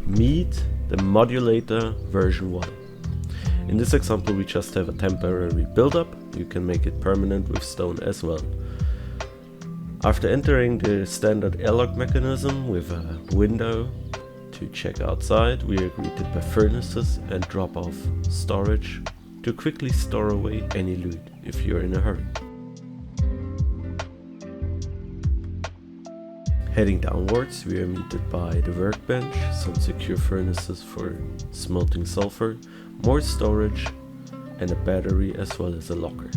Meet the Modulator version 1. In this example we just have a temporary build-up. You can make it permanent with stone as well. After entering the standard airlock mechanism with a window to check outside, we are greeted by furnaces and drop off storage to quickly store away any loot if you're in a hurry. Heading downwards, we are meted by the workbench, some secure furnaces for smelting sulfur, more storage and a battery as well as a locker.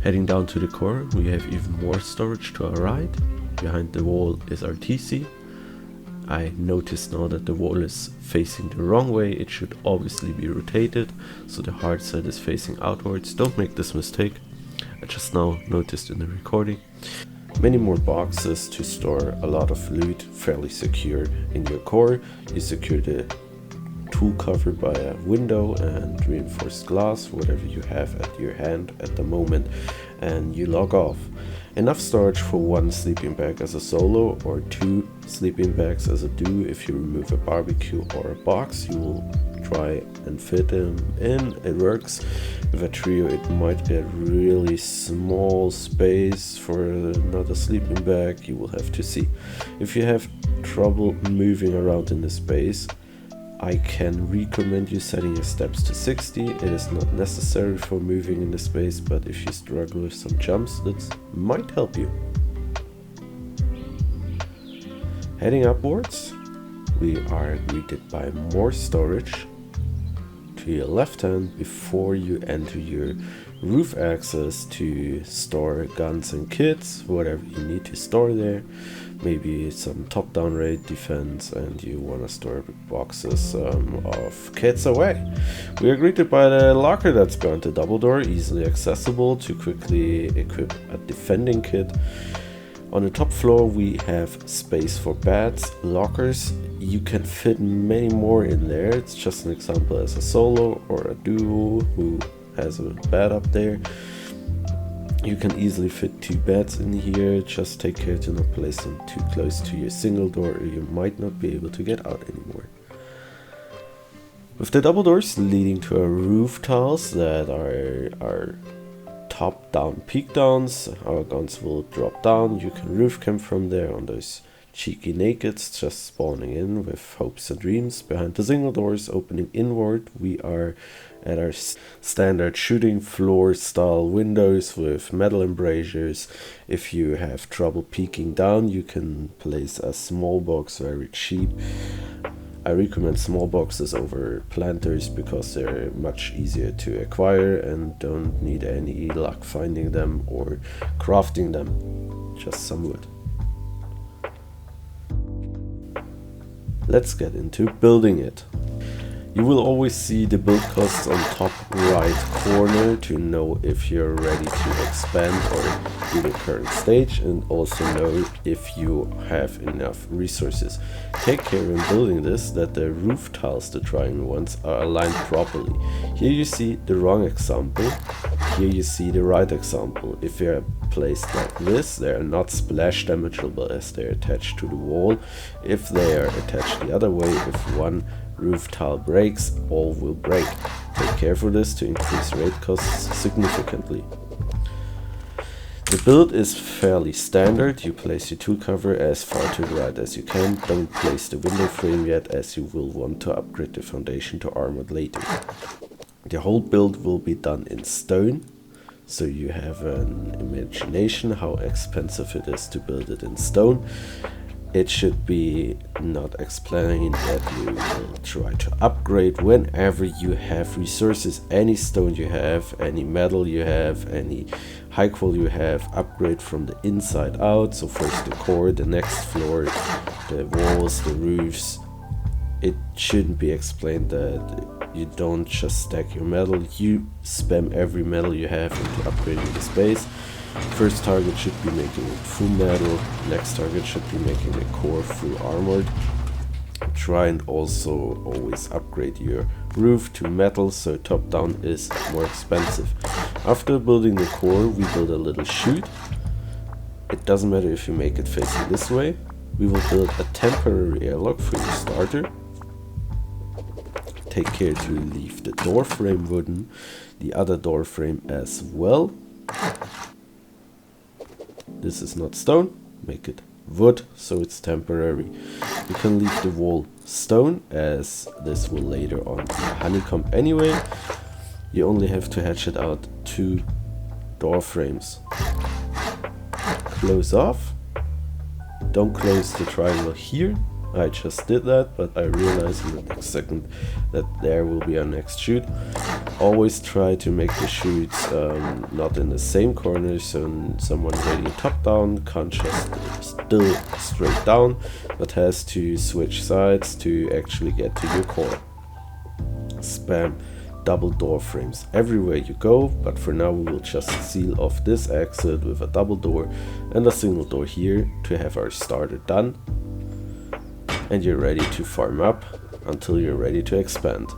Heading down to the core, we have even more storage to our right. Behind the wall is our TC. I noticed now that the wall is facing the wrong way. It should obviously be rotated, so the hard side is facing outwards. Don't make this mistake. I just now noticed in the recording. Many more boxes to store a lot of loot fairly secure in your core. You secure the tool cover by a window and reinforced glass, whatever you have at your hand at the moment, and you log off. Enough storage for one sleeping bag as a solo or two sleeping bags as a duo. If you remove a barbecue or a box, you will try and fit them in. It works. With a trio it might get really small space for another sleeping bag. You will have to see. If you have trouble moving around in the space, I can recommend you setting your steps to 60. It is not necessary for moving in the space, but if you struggle with some jumps, that might help you. Heading upwards, we are greeted by more storage to your left hand before you enter your roof access to store guns and kits, whatever you need to store there. Maybe some top-down raid defense and you want to store boxes of kits away. We are greeted by the locker that's behind the double door, easily accessible to quickly equip a defending kit. On the top floor we have space for beds, lockers. You can fit many more in there. It's just an example as a solo or a duo who has a bed up there. You can easily fit two beds in here. Just take care to not place them too close to your single door or you might not be able to get out anymore. With the double doors leading to our roof tiles that are top down peak downs, our guns will drop down. You can roof camp from there on those cheeky nakeds just spawning in with hopes and dreams. Behind the single doors opening inward, we are at our standard shooting floor style windows with metal embrasures. If you have trouble peeking down, you can place a small box very cheap. I recommend small boxes over planters because they're much easier to acquire and don't need any luck finding them or crafting them, just some wood. Let's get into building it. You will always see the build costs on top right corner to know if you're ready to expand or in the current stage, and also know if you have enough resources. Take care when building this that the roof tiles, the triangle ones, are aligned properly. Here you see the wrong example, here you see the right example. If they are placed like this, they are not splash damageable as they are attached to the wall. If they are attached the other way, if one roof tile breaks, all will break. Take care for this to increase raid costs significantly. The build is fairly standard. You place your tool cover as far to the right as you can. Don't place the window frame yet, as you will want to upgrade the foundation to armored later. The whole build will be done in stone, so you have an imagination how expensive it is to build it in stone. It should be not explained that you will try to upgrade whenever you have resources. Any stone you have, any metal you have, any high quality you have, upgrade from the inside out. So first the core, the next floor, the walls, the roofs. It shouldn't be explained that you don't just stack your metal, you spam every metal you have into upgrading the space. First target should be making it full metal, next target should be making the core full armored. Try and also always upgrade your roof to metal, so top down is more expensive. After building the core, we build a little chute. It doesn't matter if you make it facing this way. We will build a temporary airlock for your starter. Take care to leave the door frame wooden, the other door frame as well. This is not stone, make it wood, so it's temporary. You can leave the wall stone, as this will later on be a honeycomb anyway. You only have to hatch it out 2 door frames. Close off. Don't close the triangle here. I just did that, but I realized in the next second that there will be our next chute. Always try to make the chutes not in the same corner, so someone raiding top down can't just still straight down, but has to switch sides to actually get to your core. Spam double door frames everywhere you go, but for now we will just seal off this exit with a double door and a single door here to have our starter done. And you're ready to farm up until you're ready to expand.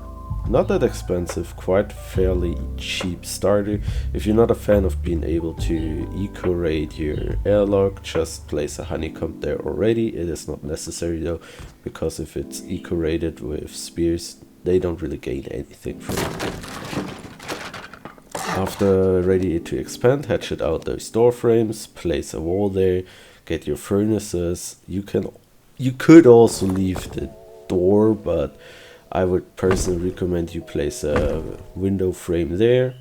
Not that expensive, quite fairly cheap starter. If you're not a fan of being able to eco-raid your airlock, just place a honeycomb there already. It is not necessary though, because if it's eco-raided with spears, they don't really gain anything from it. After ready to expand, hatch it out those door frames, place a wall there, get your furnaces. You could also leave the door, but I would personally recommend you place a window frame there,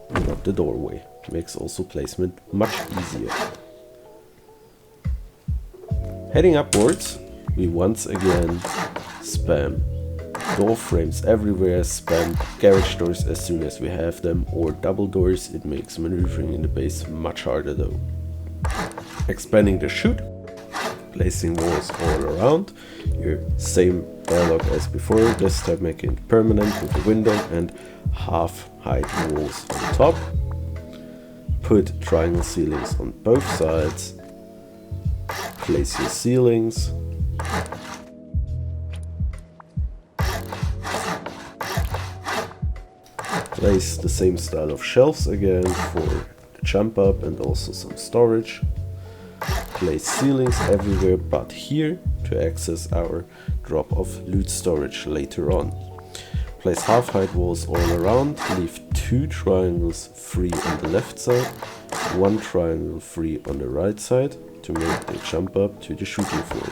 not the doorway. Makes also placement much easier. Heading upwards, we once again spam door frames everywhere, spam garage doors as soon as we have them, or double doors. It makes maneuvering in the base much harder though. Expanding the chute, placing walls all around, your same airlock as before, this time making it permanent with a window and half height walls on top. Put triangle ceilings on both sides, place your ceilings, place the same style of shelves again for the jump up and also some storage. Place ceilings everywhere but here to access our drop of loot storage later on. Place half height walls all around, leave 2 triangles free on the left side, 1 triangle free on the right side to make the jump up to the shooting floor.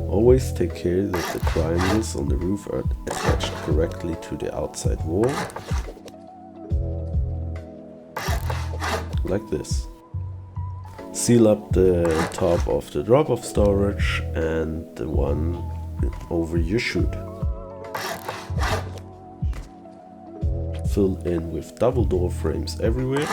Always take care that the triangles on the roof are attached correctly to the outside wall, like this. Seal up the top of the drop of storage and the one over your chute. Fill in with double door frames everywhere.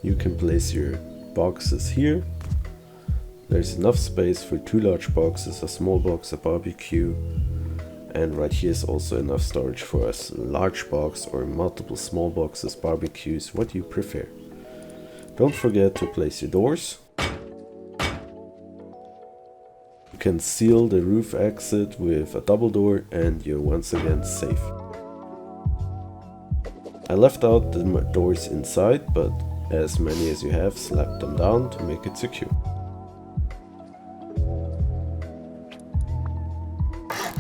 You can place your boxes here. There's enough space for 2 large boxes, a small box, a barbecue, and right here is also enough storage for a large box or multiple small boxes, barbecues, what you prefer. Don't forget to place your doors. You can seal the roof exit with a double door and you're once again safe. I left out the doors inside, but as many as you have, slap them down to make it secure.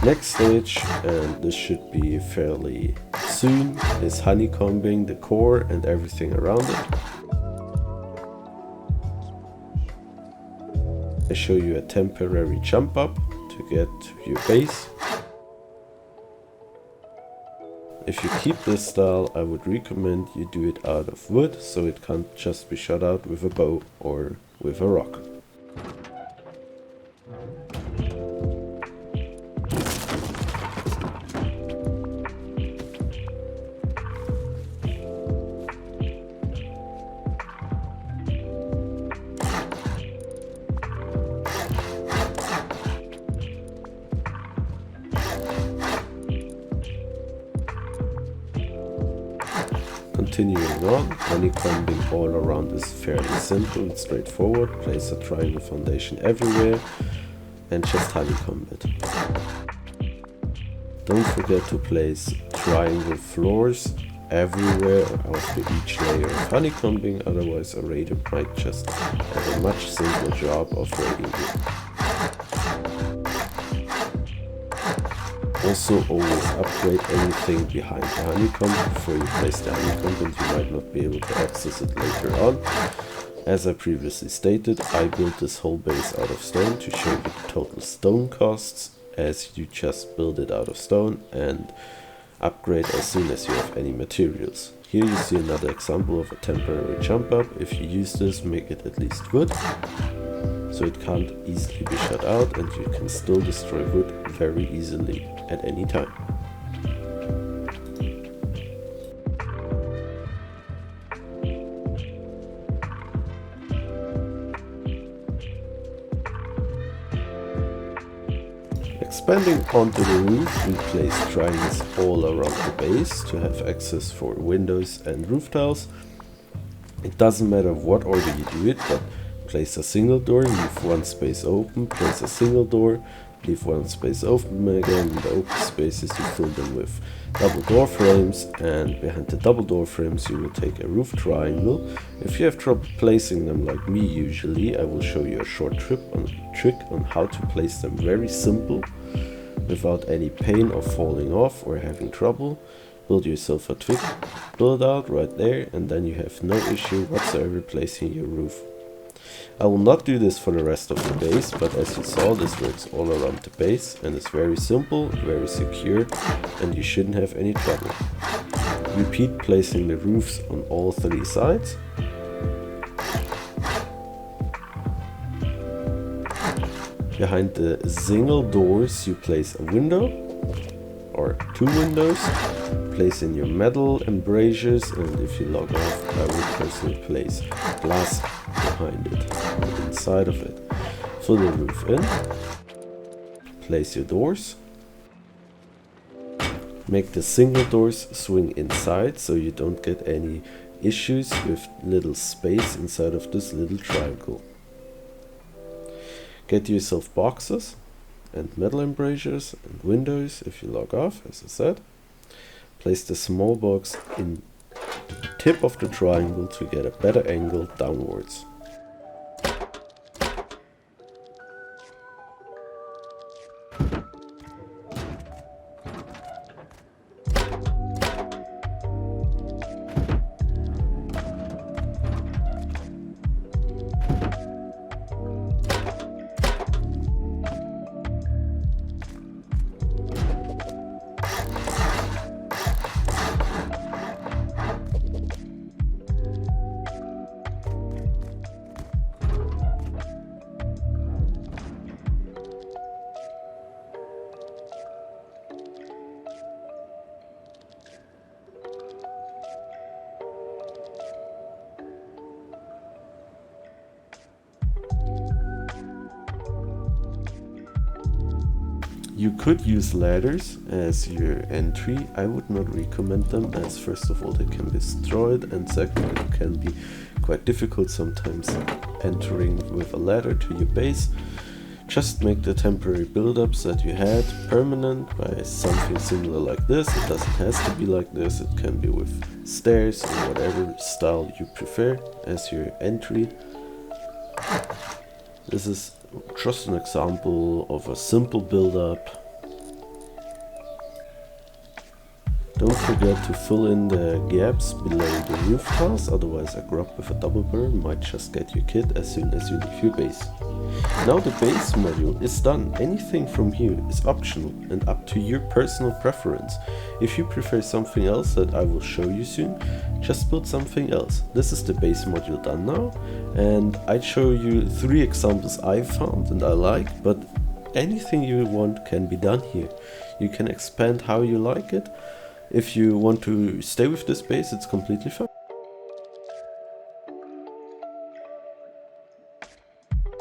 Next stage, and this should be fairly soon, is honeycombing the core and everything around it. I show you a temporary jump up to get to your base. If you keep this style, I would recommend you do it out of wood, so it can't just be shot out with a bow or with a rock. Continuing on, honeycombing all around is fairly simple and straightforward. Place a triangle foundation everywhere and just honeycomb it. Don't forget to place triangle floors everywhere after each layer of honeycombing, otherwise a raider might just have a much simpler job of raiding you. Also, always upgrade anything behind the honeycomb before you place the honeycomb, and you might not be able to access it later on. As I previously stated, I built this whole base out of stone to show you the total stone costs, as you just build it out of stone and upgrade as soon as you have any materials. Here you see another example of a temporary jump up. If you use this, make it at least wood, so it can't easily be shut out and you can still destroy wood very easily at any time. Expanding onto the roof, we place triangles all around the base to have access for windows and roof tiles. It doesn't matter what order you do it, but place a single door, leave one space open, place a single door, leave one space open again. In the open spaces you fill them with double door frames, and behind the double door frames you will take a roof triangle. If you have trouble placing them like me usually, I will show you a short trick on how to place them very simple without any pain of falling off or having trouble. Build yourself a twig build out right there, and then you have no issue whatsoever placing your roof. I will not do this for the rest of the base, but as you saw, this works all around the base and it's very simple, very secure, and you shouldn't have any trouble. Repeat placing the roofs on all three sides. Behind the single doors you place a window or two windows. Place in your metal embrasures, and if you log off, I would personally place glass behind it, inside of it. Fill the roof in. Place your doors. Make the single doors swing inside so you don't get any issues with little space inside of this little triangle. Get yourself boxes and metal embrasures and windows if you log off, as I said. Place the small box in the tip of the triangle to get a better angle downwards. You could use ladders as your entry. I would not recommend them, as first of all they can be destroyed, and second it can be quite difficult sometimes entering with a ladder to your base. Just make the temporary build-ups that you had permanent by something similar like this. It doesn't have to be like this, it can be with stairs or whatever style you prefer as your entry. This is just an example of a simple build-up. Don't forget to fill in the gaps below the roof tiles, otherwise a grub with a double burn might just get your kit as soon as you leave your base. Now the base module is done. Anything from here is optional and up to your personal preference. If you prefer something else that I will show you soon, just build something else. This is the base module done now, and I'd show you 3 examples I found and I like, but anything you want can be done here. You can expand how you like it. If you want to stay with this base, it's completely fine.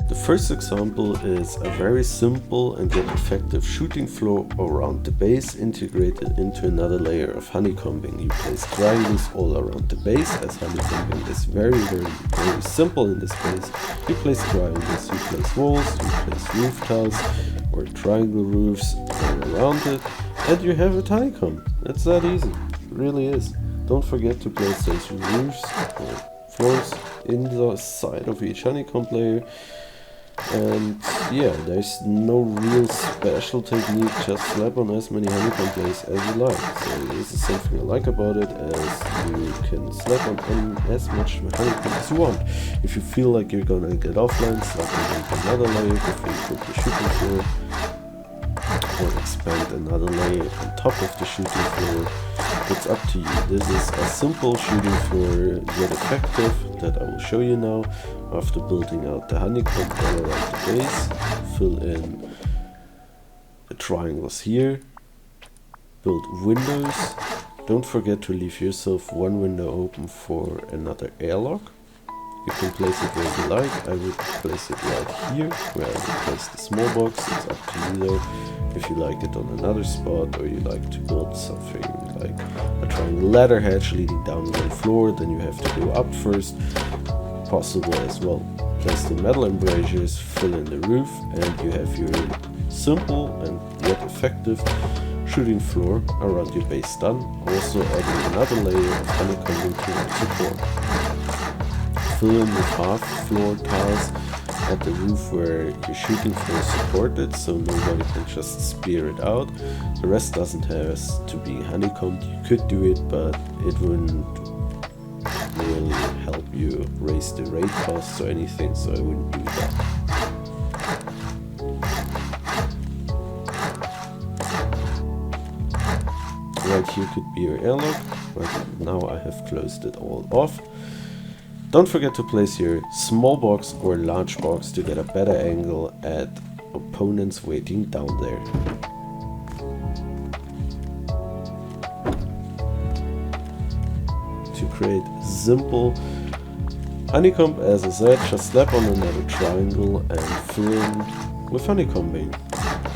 The first example is a very simple and yet effective shooting floor around the base integrated into another layer of honeycombing. You place triangles all around the base, as honeycombing is very simple in this case. You place triangles, you place walls, you place roof tiles or triangle roofs all around it, and you have a honeycomb. It's that easy, it really is. Don't forget to place those roofs or floors in the side of each honeycomb layer. And yeah, there's no real special technique, just slap on as many honeycomb layers as you like. So this is something I like about it, as you can slap on as much honeycomb as you want. If you feel like you're gonna get offline, slap on another layer before you put the shooting floor, or expand another layer on top of the shooting floor. It's up to you. This is a simple shooting floor, yet effective, that I will show you now. After building out the honeycomb all around the base, fill in the triangles here, build windows. Don't forget to leave yourself one window open for another airlock. You can place it where you like. I would place it right here, where I would place the small box. It's up to you though. If you like it on another spot, or you like to build something like a triangle ladder hatch leading down one floor, then you have to go up first. Possible as well. Place the metal embrasures, fill in the roof, and you have your simple and yet effective shooting floor around your base done. Also adding another layer of honeycombing to support. Fill in with half floor tiles at the roof where your shooting floor is supported, so nobody can just spear it out. The rest doesn't have to be honeycombed. You could do it, but it wouldn't really help you raise the rate costs or anything, so I wouldn't do that. Right here could be your airlock, but now I have closed it all off. Don't forget to place your small box or large box to get a better angle at opponents waiting down there. To create simple honeycomb, as I said, just slap on another triangle and fill in with honeycombing.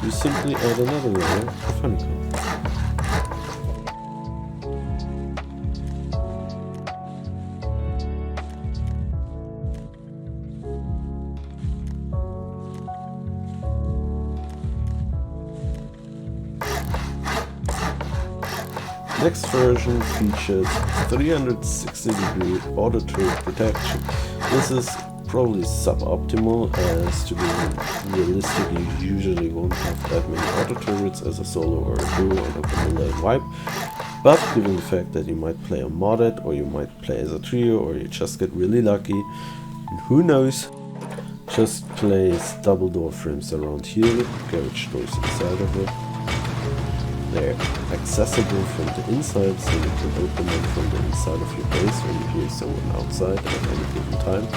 You simply add another layer of honeycomb. Next version features 360-degree auto turret protection. This is probably suboptimal, as to be realistic you usually won't have that many auto turrets as a solo or a duo on a vanilla wipe. But given the fact that you might play a modded, or you might play as a trio, or you just get really lucky, and who knows, just place double door frames around here, garage doors inside of it. They're accessible from the inside, so you can open them from the inside of your base when you hear someone outside at any given time.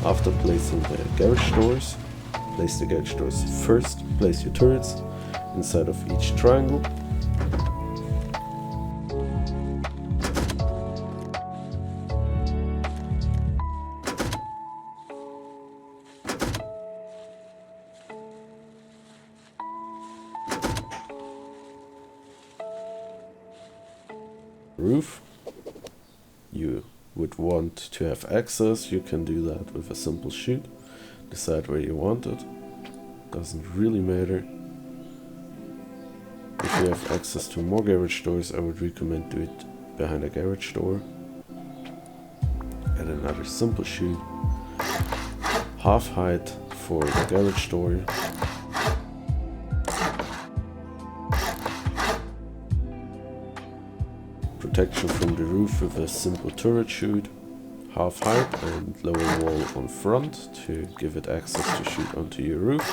After placing the garage doors, place the garage doors first, place your turrets inside of each triangle. Roof, you would want to have access. You can do that with a simple shoot. Decide where you want it, doesn't really matter. If you have access to more garage doors, I would recommend do it behind a garage door. Add another simple shoot, half height for the garage door. Protection from the roof with a simple turret shoot, half height and lower wall on front to give it access to shoot onto your roof.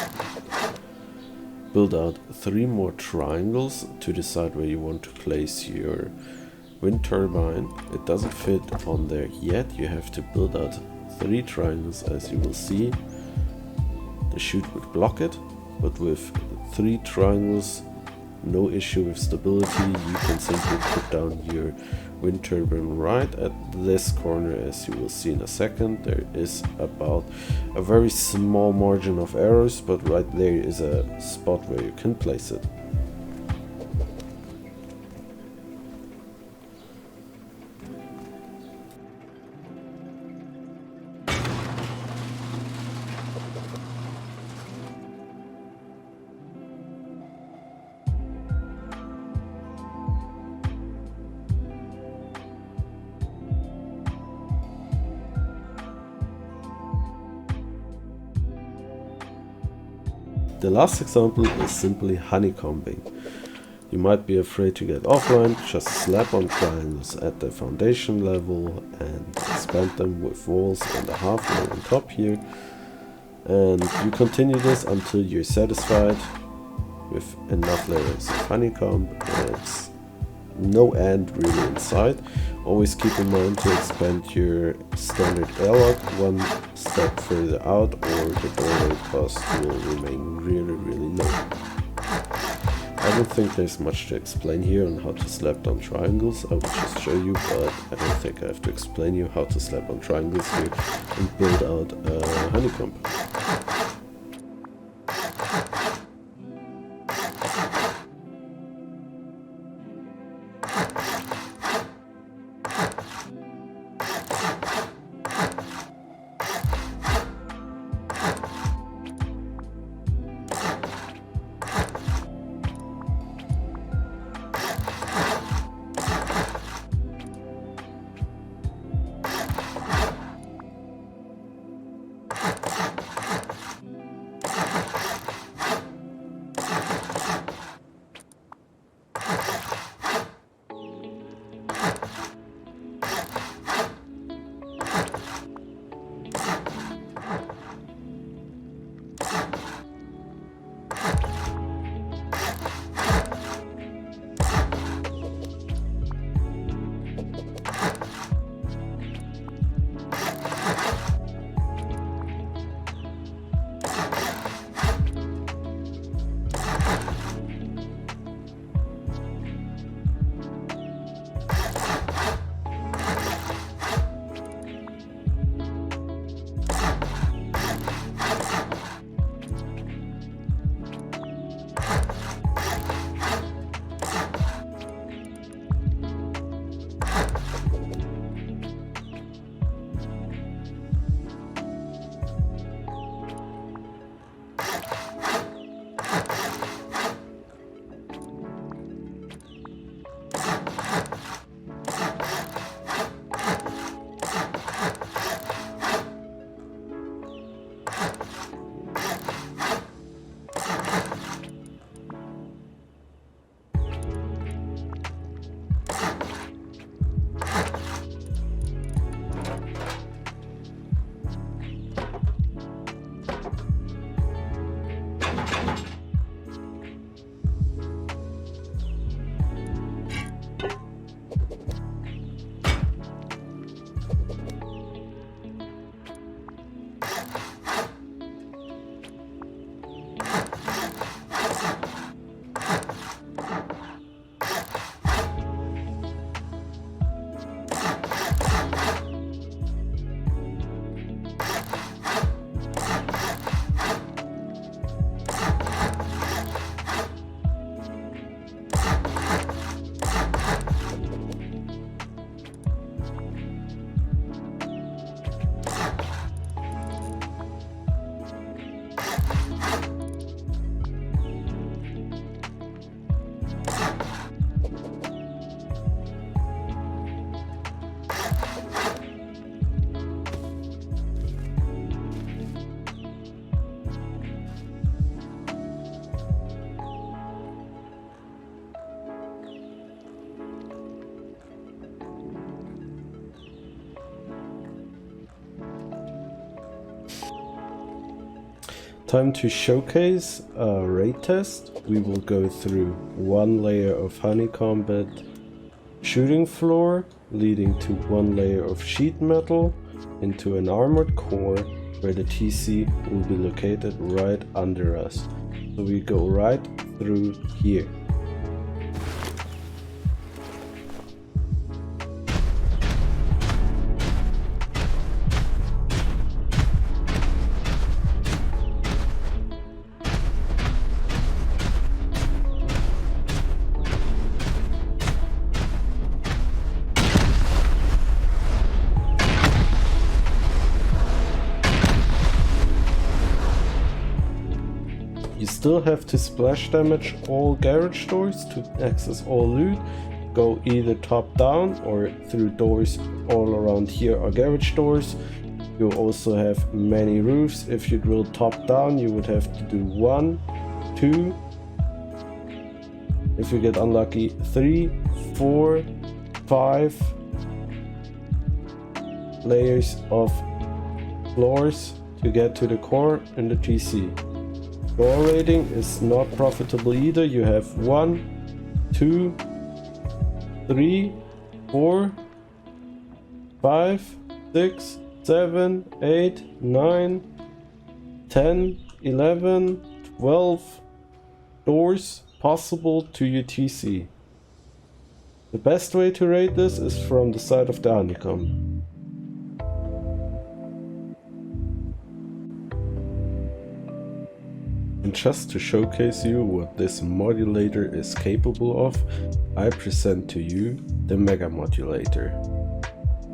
Build out 3 more triangles to decide where you want to place your wind turbine. It doesn't fit on there yet. You have to build out 3 triangles, as you will see. The chute would block it, but with 3 triangles, no issue with stability. You can simply put down your wind turbine right at this corner, as you will see in a second. There is about a very small margin of errors, but right there is a spot where you can place it. The last example is simply honeycombing. You might be afraid to get offline. Just slap on triangles at the foundation level and expand them with walls and a half wall on top here. And you continue this until you're satisfied with enough layers of honeycomb. It's no end really inside. Always keep in mind to expand your standard airlock one step further out, or the doorway cost will remain really low. I don't think there's much to explain here on how to slap down triangles. I will just show you, but I don't think I have to explain you how to slap on triangles here and build out a honeycomb. Time to showcase a raid test. We will go through one layer of honeycombed shooting floor, leading to one layer of sheet metal into an armored core where the TC will be located right under us. So we go right through here. You still have to splash damage all garage doors to access all loot. Go either top down or through doors all around here are garage doors. You also have many roofs. If you drill top down, you would have to do 1, 2, if you get unlucky 3, 4, 5 layers of floors to get to the core in the GC. Door raiding is not profitable either. You have 1, 2, 3, 4, 5, 6, 7, 8, 9, 10, 11, 12 doors possible to your TC. The best way to raid this is from the side of the honeycomb. And just to showcase you what this modulator is capable of, I present to you the Mega Modulator.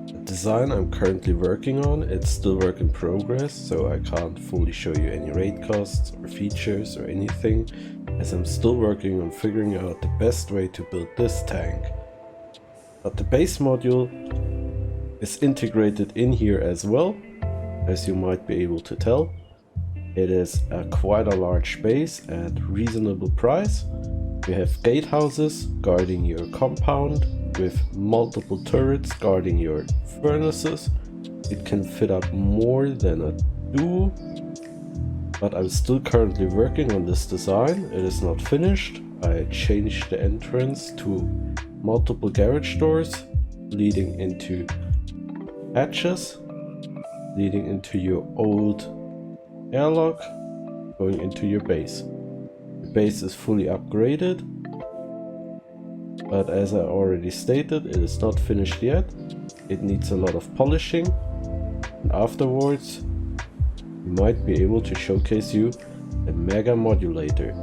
The design I'm currently working on, it's still work in progress, so I can't fully show you any raid costs or features or anything, as I'm still working on figuring out the best way to build this tank. But the base module is integrated in here as well, as you might be able to tell. It is quite a large base at reasonable price. You have gatehouses guarding your compound with multiple turrets guarding your furnaces. It can fit up more than a duo, but I'm still currently working on this design. It is not finished. I changed the entrance to multiple garage doors leading into hatches, leading into your old airlock, going into your base. The base is fully upgraded, but as I already stated, it is not finished yet. It needs a lot of polishing, and afterwards we might be able to showcase you a Mega Modulator.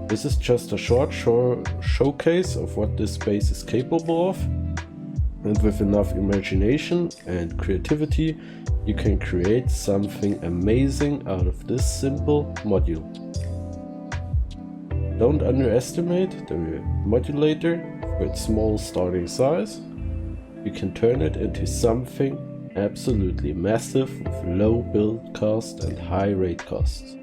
This is just a short showcase of what this base is capable of, and with enough imagination and creativity you can create something amazing out of this simple module. Don't underestimate the modulator for its small starting size. You can turn it into something absolutely massive with low build cost and high raid costs.